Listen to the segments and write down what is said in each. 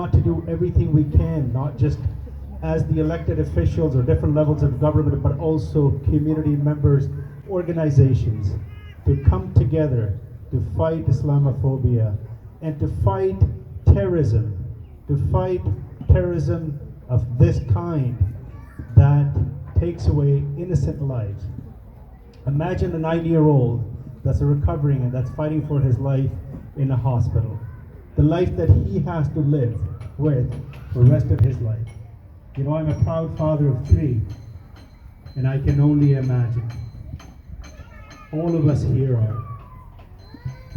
got to do everything we can, not just as the elected officials or different levels of government, but also community members, organizations, to come together to fight Islamophobia and to fight terrorism, of this kind that takes away innocent lives. Imagine a 9-year-old that's recovering and that's fighting for his life in a hospital. The life that he has to live with the rest of his life. You know, I'm a proud father of 3, and I can only imagine. All of us here are.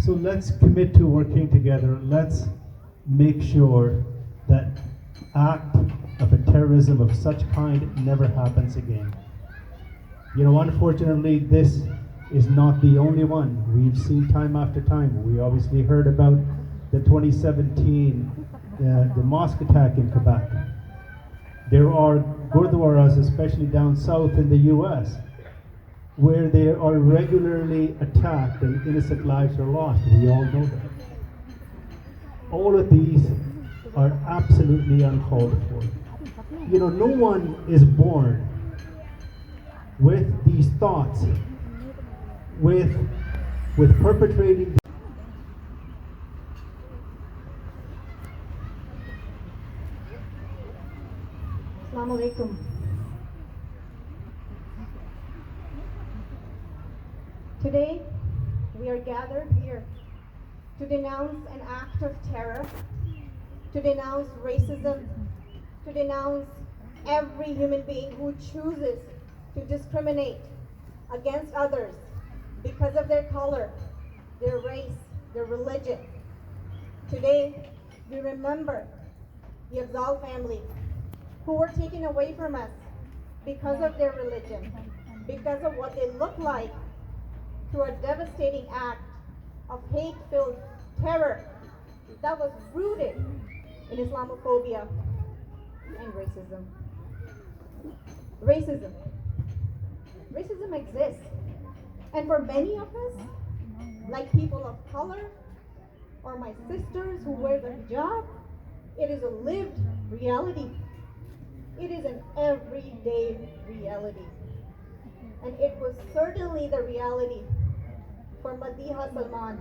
So let's commit to working together. Let's make sure that act of a terrorism of such kind never happens again. You know, unfortunately, this is not the only one. We've seen time after time. We obviously heard about the 2017 the mosque attack in Quebec. There are gurdwaras, especially down south in the US, where they are regularly attacked and innocent lives are lost. We all know that. All of these are absolutely uncalled for. You know, no one is born with these thoughts, with perpetrating. Assalamualaikum. Today, we are gathered here to denounce an act of terror, to denounce racism, to denounce every human being who chooses to discriminate against others because of their color, their race, their religion. Today, we remember the Afzal family who were taken away from us because of their religion, because of what they look like, through a devastating act of hate-filled terror that was rooted in Islamophobia and racism. Racism exists. And for many of us, like people of color, or my sisters who wear the hijab, it is a lived reality. It is an everyday reality. And it was certainly the reality for Madiha Salman,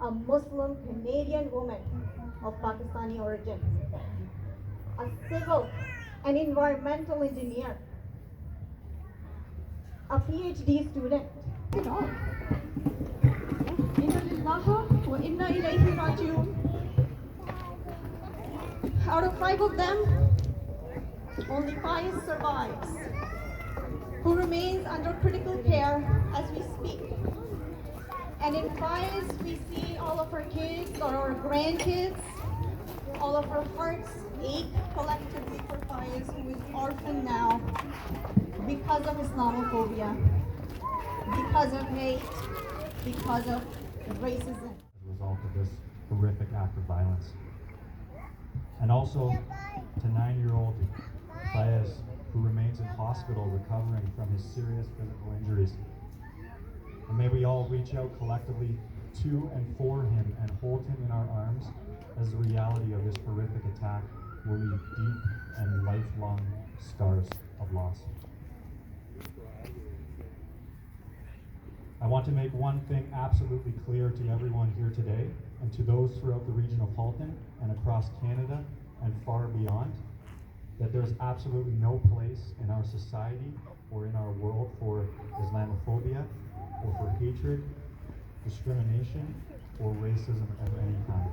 a Muslim Canadian woman of Pakistani origin, a civil and environmental engineer, a PhD student. Out of 5 of them, only 5 survives, who remains under critical care as we speak. And in Faiz, we see all of our kids or our grandkids, all of our hearts ache collectively for Faiz, who is orphaned now because of Islamophobia, because of hate, because of racism. As a result of this horrific act of violence. And also to 9-year-old Faiz, who remains in hospital recovering from his serious physical injuries. And may we all reach out collectively to and for him and hold him in our arms, as the reality of this horrific attack will leave deep and lifelong scars of loss. I want to make one thing absolutely clear to everyone here today, and to those throughout the region of Halton and across Canada and far beyond, that there's absolutely no place in our society or in our world for Islamophobia or for hatred, discrimination, or racism of any kind.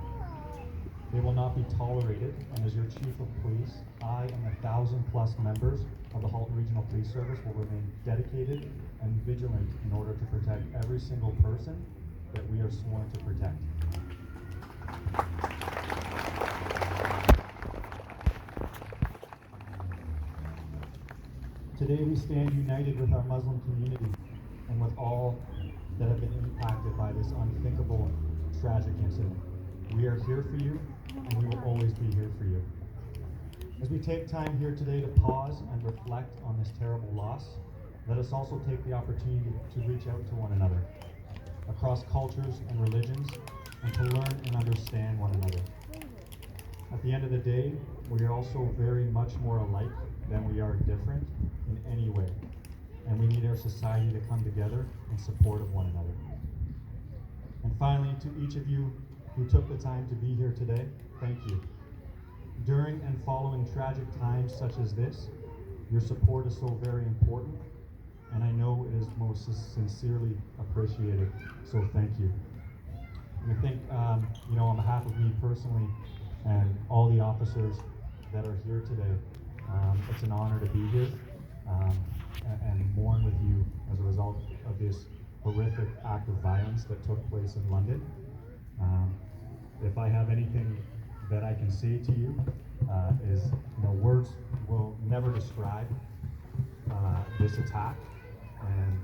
They will not be tolerated, and as your Chief of Police, I and the 1,000+ members of the Halton Regional Police Service will remain dedicated and vigilant in order to protect every single person that we are sworn to protect. Today we stand united with our Muslim community and with all that have been impacted by this unthinkable, tragic incident. We are here for you, and we will always be here for you. As we take time here today to pause and reflect on this terrible loss, let us also take the opportunity to reach out to one another, across cultures and religions, and to learn and understand one another. At the end of the day, we are also very much more alike than we are different in any way. And we need our society to come together in support of one another. And finally, to each of you who took the time to be here today, thank you. During and following tragic times such as this, your support is so very important, and I know it is most sincerely appreciated, so thank you. And I think, on behalf of me personally and all the officers that are here today, it's an honor to be here and mourn with you as a result of this horrific act of violence that took place in London. If I have anything that I can say to you, is words will never describe this attack and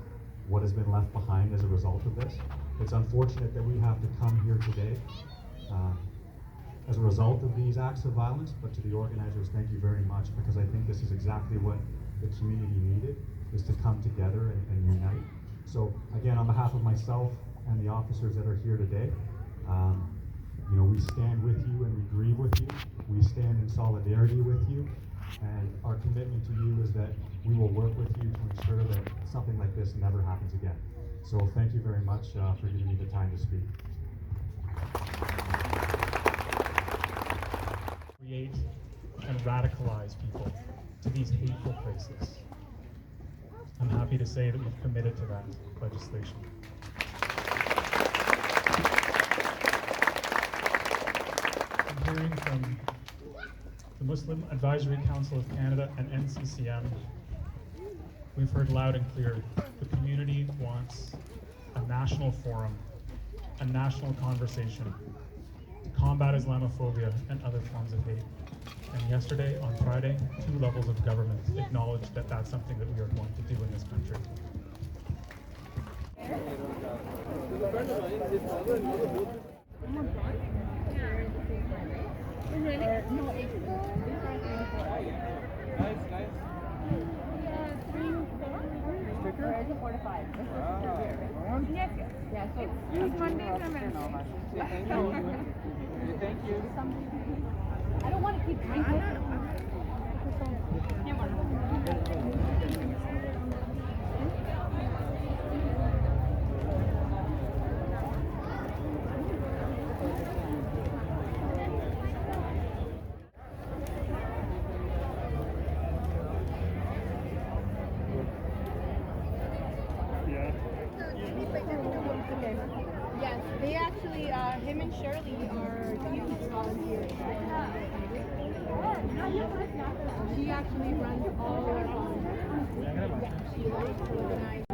what has been left behind as a result of this. It's unfortunate that we have to come here today as a result of these acts of violence, but to the organizers, thank you very much, because I think this is exactly what the community needed, is to come together and unite. So again, on behalf of myself and the officers that are here today, we stand with you and we grieve with you. We stand in solidarity with you, and our commitment to you is that we will work with you to ensure that something like this never happens again. So thank you very much for giving me the time to speak. Create and radicalize people to these hateful places. I'm happy to say that we've committed to that legislation. I'm hearing from the Muslim Advisory Council of Canada and NCCM. We've heard loud and clear, the community wants a national forum, a national conversation to combat Islamophobia and other forms of hate. And yesterday, on Friday, 2 levels of government acknowledged that that's something that we are going to do in this country. It's a 4 to 5. Yes, yeah, so it's Mondays and Wednesdays. Thank you. I don't want to keep drinking. Yes, they actually, him and Shirley are youth volunteers. She actually runs all around. Yeah, she likes to organize.